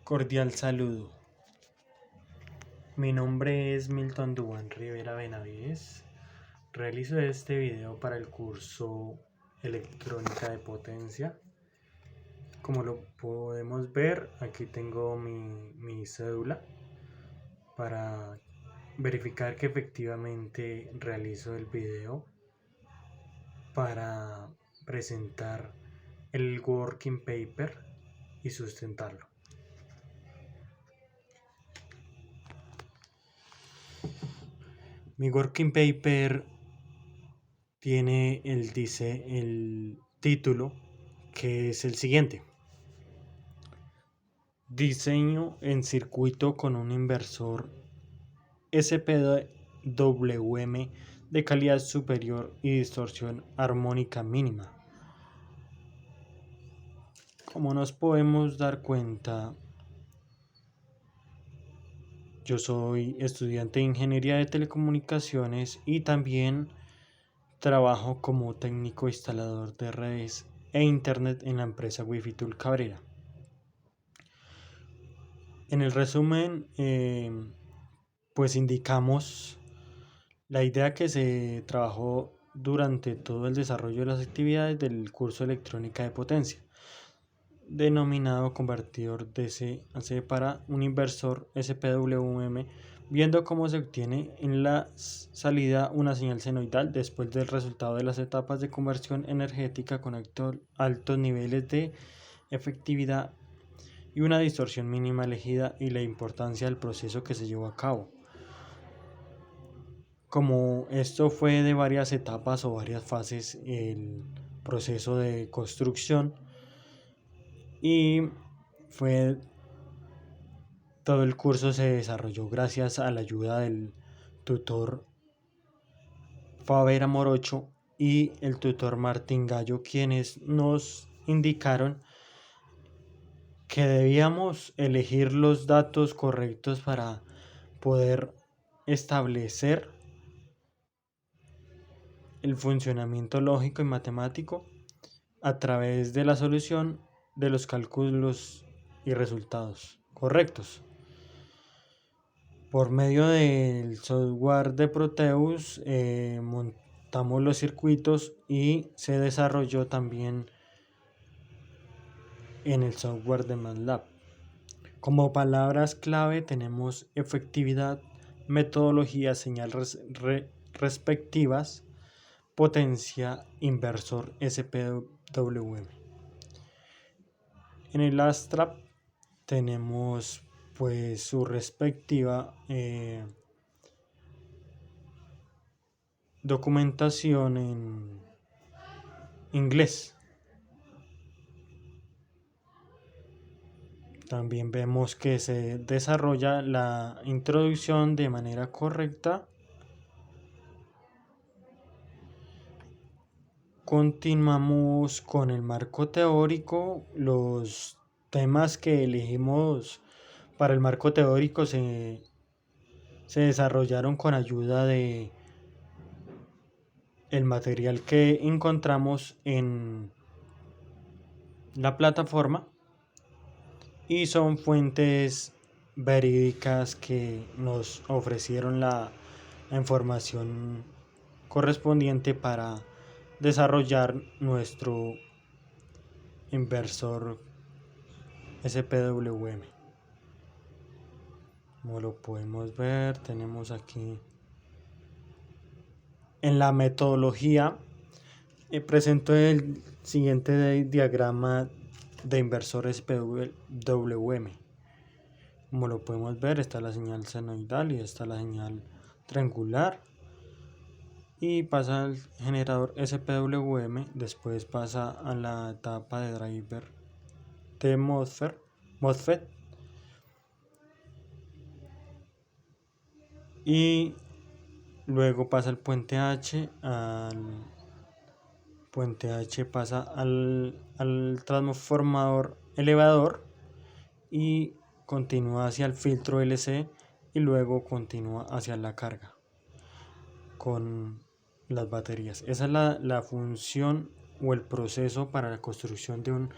Cordial saludo. Mi nombre es Milton Duan Rivera Benavides. Realizo este video para el curso Electrónica de Potencia. Como lo podemos ver, aquí tengo mi cédula para verificar que efectivamente realizo el video para presentar el working paper y sustentarlo. Mi working paper tiene el título, que es el siguiente: diseño en circuito con un inversor SPWM de calidad superior y distorsión armónica mínima. Como nos podemos dar cuenta, yo soy estudiante de Ingeniería de Telecomunicaciones y también trabajo como técnico instalador de redes e internet en la empresa Wi-Fi Tool Cabrera. En el resumen, pues indicamos la idea que se trabajó durante todo el desarrollo de las actividades del curso Electrónica de Potencia, denominado convertidor DC-AC para un inversor SPWM, viendo cómo se obtiene en la salida una señal senoidal después del resultado de las etapas de conversión energética con altos niveles de efectividad y una distorsión mínima elegida, y la importancia del proceso que se llevó a cabo. Como esto fue de varias etapas o varias fases, el proceso de construcción, y fue todo el curso se desarrolló gracias a la ayuda del tutor Faber Morocho y el tutor Martín Gallo, quienes nos indicaron que debíamos elegir los datos correctos para poder establecer el funcionamiento lógico y matemático a través de la solución de los cálculos y resultados correctos. Por medio del software de Proteus montamos los circuitos y se desarrolló también en el software de MATLAB. Como palabras clave tenemos efectividad, metodología, señal respectivas, potencia, inversor SPWM. En el ASTRAP tenemos pues su respectiva documentación en inglés. También vemos que se desarrolla la introducción de manera correcta. Continuamos con el marco teórico. Los temas que elegimos para el marco teórico se desarrollaron con ayuda de el material que encontramos en la plataforma, y son fuentes verídicas que nos ofrecieron la información correspondiente para desarrollar nuestro inversor SPWM. Como lo podemos ver, tenemos aquí en la metodología, presento el siguiente diagrama de inversor SPWM. Como lo podemos ver, está la señal senoidal y está la señal triangular, y pasa al generador SPWM, después pasa a la etapa de driver de MOSFET, y luego pasa al puente H, pasa al transformador elevador y continúa hacia el filtro LC, y luego continúa hacia la carga con las baterías. Esa es la función o el proceso para la construcción de un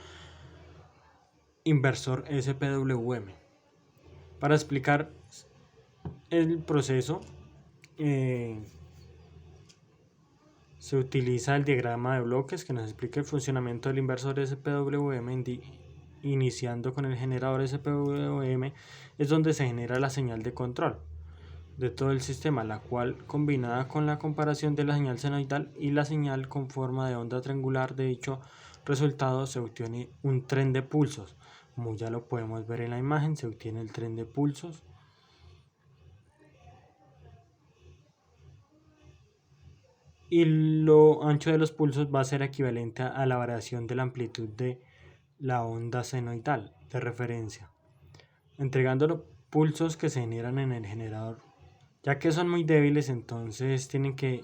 inversor SPWM. Para explicar el proceso, se utiliza el diagrama de bloques que nos explica el funcionamiento del inversor SPWM. Iniciando con el generador SPWM es donde se genera la señal de control de todo el sistema, la cual, combinada con la comparación de la señal senoidal y la señal con forma de onda triangular de dicho resultado, se obtiene un tren de pulsos. Como ya lo podemos ver en la imagen, se obtiene el tren de pulsos. Y lo ancho de los pulsos va a ser equivalente a la variación de la amplitud de la onda senoidal de referencia, entregando los pulsos que se generan en el generador. Ya que son muy débiles, entonces tienen que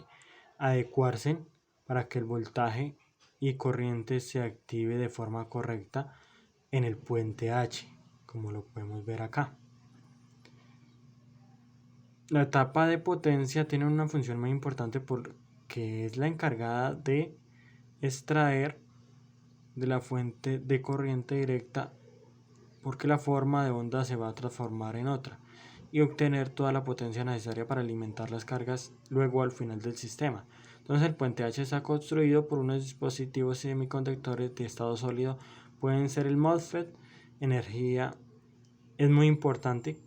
adecuarse para que el voltaje y corriente se active de forma correcta en el puente H, como lo podemos ver acá. La etapa de potencia tiene una función muy importante porque es la encargada de extraer de la fuente de corriente directa, porque la forma de onda se va a transformar en otra, y obtener toda la potencia necesaria para alimentar las cargas luego al final del sistema. Entonces el puente H está construido por unos dispositivos semiconductores de estado sólido, pueden ser el MOSFET, energía. Es muy importante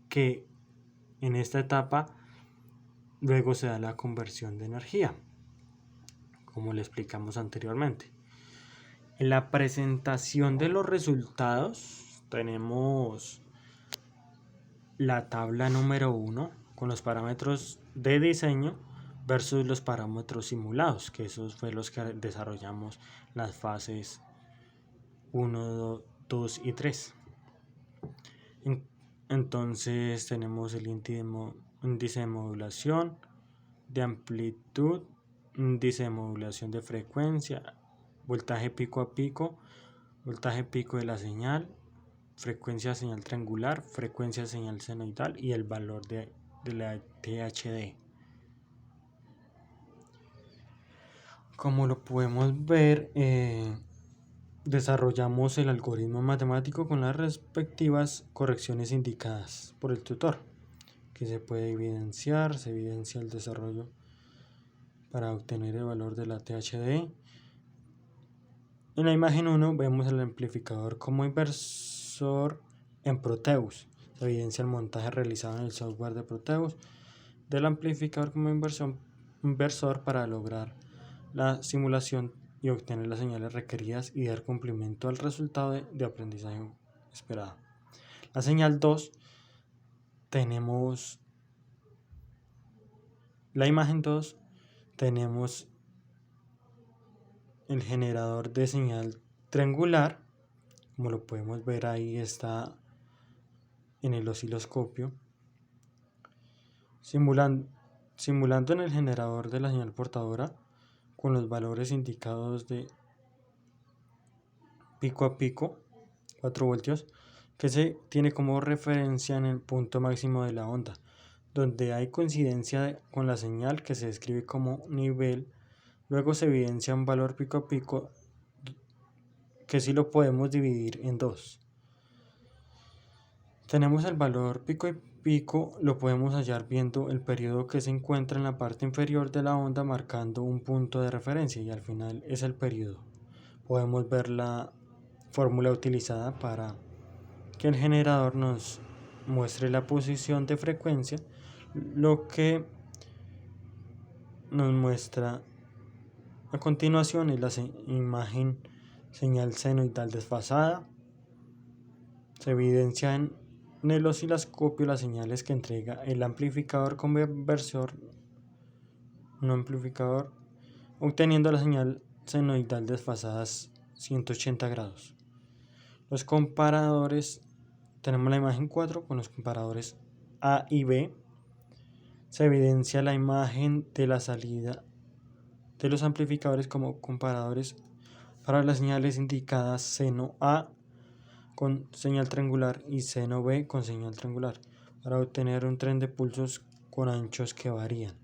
que en esta etapa luego se da la conversión de energía, como le explicamos anteriormente. En la presentación de los resultados tenemos la tabla número 1 con los parámetros de diseño versus los parámetros simulados, que esos fue los que desarrollamos las fases 1, 2 y 3. Entonces tenemos el índice de modulación, de amplitud, índice de modulación de frecuencia, voltaje pico a pico, voltaje pico de la señal, frecuencia señal triangular, frecuencia señal senoidal y el valor de la THD. Como lo podemos ver, desarrollamos el algoritmo matemático con las respectivas correcciones indicadas por el tutor, que se puede evidenciar. Se evidencia el desarrollo para obtener el valor de la THD. En la imagen 1 vemos el amplificador como inversor en Proteus. Se evidencia el montaje realizado en el software de Proteus del amplificador como inversor para lograr la simulación y obtener las señales requeridas y dar cumplimiento al resultado de aprendizaje esperado. La señal 2, tenemos la imagen 2, tenemos el generador de señal triangular, como lo podemos ver ahí está en el osciloscopio, simulando en el generador de la señal portadora con los valores indicados de pico a pico, 4 voltios, que se tiene como referencia en el punto máximo de la onda, donde hay coincidencia con la señal que se describe como nivel. Luego se evidencia un valor pico a pico que sí lo podemos dividir en dos. Tenemos el valor pico y pico, lo podemos hallar viendo el periodo que se encuentra en la parte inferior de la onda marcando un punto de referencia y al final es el periodo. Podemos ver la fórmula utilizada para que el generador nos muestre la posición de frecuencia, lo que nos muestra a continuación es la imagen señal senoidal desfasada. Se evidencia en el osciloscopio las señales que entrega el amplificador como inversor no amplificador, obteniendo la señal senoidal desfasada 180 grados. Los comparadores, tenemos la imagen 4 con los comparadores A y B. Se evidencia la imagen de la salida de los amplificadores como comparadores para las señales indicadas seno A con señal triangular y seno B con señal triangular, para obtener un tren de pulsos con anchos que varían.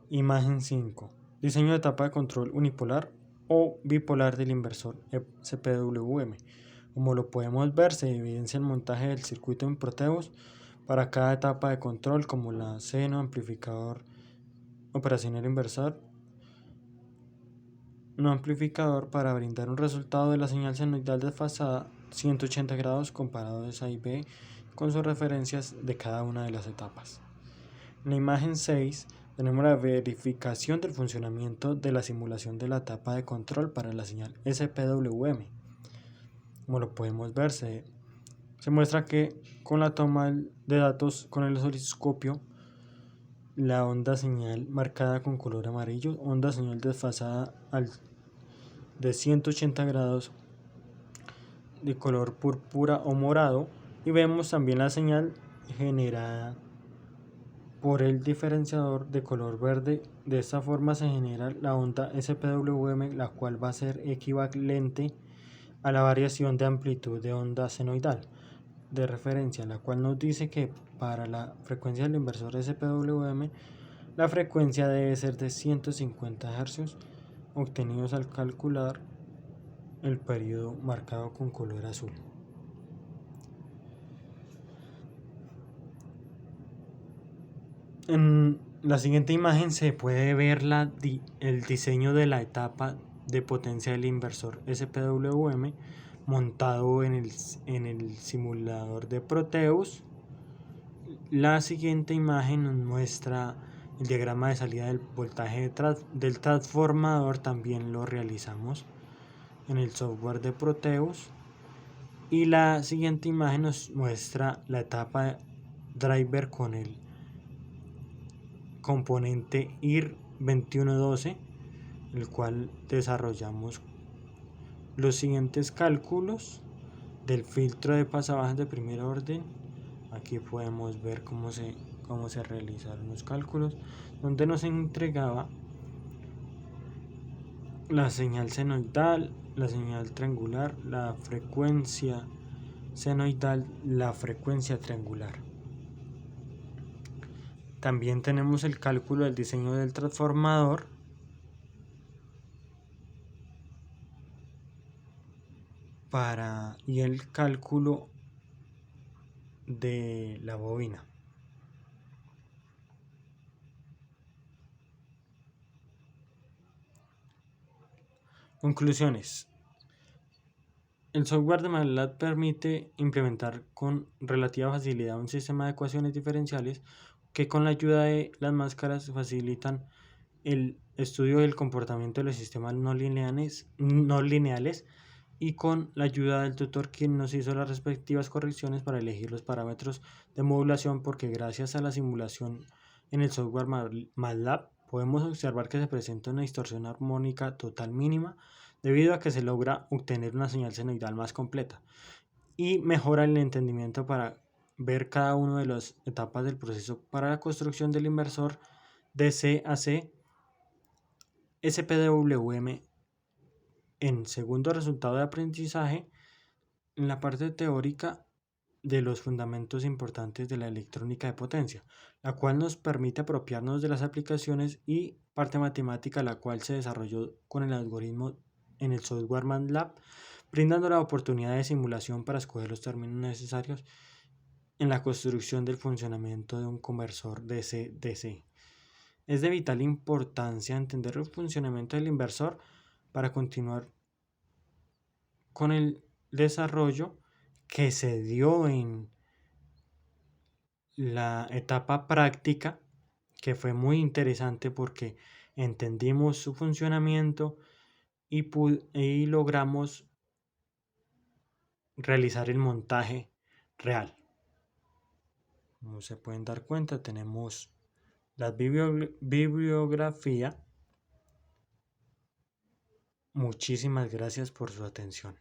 Imagen 5. Diseño de etapa de control unipolar o bipolar del inversor CPWM. Como lo podemos ver, se evidencia el montaje del circuito en Proteus para cada etapa de control, como la seno, amplificador, operacional inversor, no amplificador, para brindar un resultado de la señal senoidal desfasada 180 grados comparados A y B con sus referencias de cada una de las etapas. En la imagen 6 tenemos la verificación del funcionamiento de la simulación de la etapa de control para la señal SPWM. Como lo podemos ver, se muestra que con la toma de datos con el osciloscopio, la onda señal marcada con color amarillo, onda señal desfasada de 180 grados de color púrpura o morado, y vemos también la señal generada por el diferenciador de color verde. De esta forma se genera la onda SPWM, la cual va a ser equivalente a la variación de amplitud de onda senoidal de referencia, la cual nos dice que para la frecuencia del inversor SPWM la frecuencia debe ser de 150 Hz, obtenidos al calcular el periodo marcado con color azul. En la siguiente imagen se puede ver el diseño de la etapa de potencia del inversor SPWM montado en el simulador de Proteus. La siguiente imagen nos muestra el diagrama de salida del voltaje del transformador. También lo realizamos en el software de Proteus. Y la siguiente imagen nos muestra la etapa driver con el componente IR2112, el cual desarrollamos los siguientes cálculos del filtro de pasabajas de primer orden. Aquí podemos ver cómo se realizaron los cálculos, donde nos entregaba la señal senoidal, la señal triangular, la frecuencia senoidal, la frecuencia triangular. También tenemos el cálculo del diseño del transformador y el cálculo de la bobina. Conclusiones. El software de MATLAB permite implementar con relativa facilidad un sistema de ecuaciones diferenciales que, con la ayuda de las máscaras, facilitan el estudio del comportamiento de los sistemas no lineales, y con la ayuda del tutor, quien nos hizo las respectivas correcciones para elegir los parámetros de modulación, porque gracias a la simulación en el software MATLAB podemos observar que se presenta una distorsión armónica total mínima, debido a que se logra obtener una señal senoidal más completa y mejora el entendimiento para ver cada una de las etapas del proceso para la construcción del inversor DC a C SPWM. En segundo resultado de aprendizaje, en la parte teórica de los fundamentos importantes de la electrónica de potencia, la cual nos permite apropiarnos de las aplicaciones, y parte matemática, la cual se desarrolló con el algoritmo en el software MATLAB, brindando la oportunidad de simulación para escoger los términos necesarios en la construcción del funcionamiento de un conversor DC-DC. Es de vital importancia entender el funcionamiento del inversor para continuar con el desarrollo que se dio en la etapa práctica, que fue muy interesante porque entendimos su funcionamiento y logramos realizar el montaje real. Como se pueden dar cuenta, tenemos la bibliografía. Muchísimas gracias por su atención.